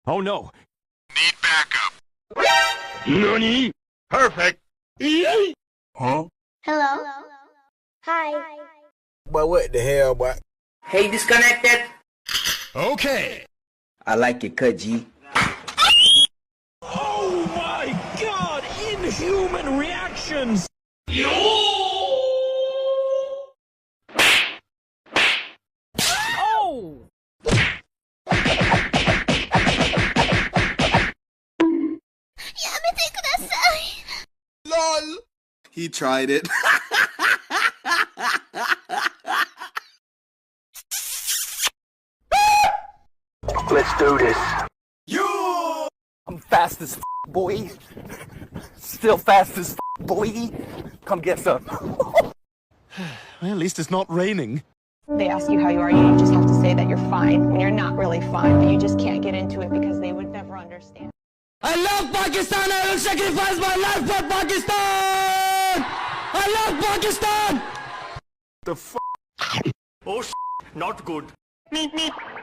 Oh no! Need backup. NANI? Perfect. Huh? Hello? Hi. But what the hell, boy? Hey, disconnected. Okay. I like it, cut G. Oh my god! Inhuman reactions! Oh! LOL. He tried it. Let's do this. I'm fast as boy. Still fast as boy. Come get some. Well, at least it's not raining. They ask you how you are, you just have to say that you're fine when you're not really fine, but you just can't get into it because they would never understand. I love Pakistan. I will sacrifice my life for Pakistan. I love Pakistan. The f***? Oh not good. Meep meep.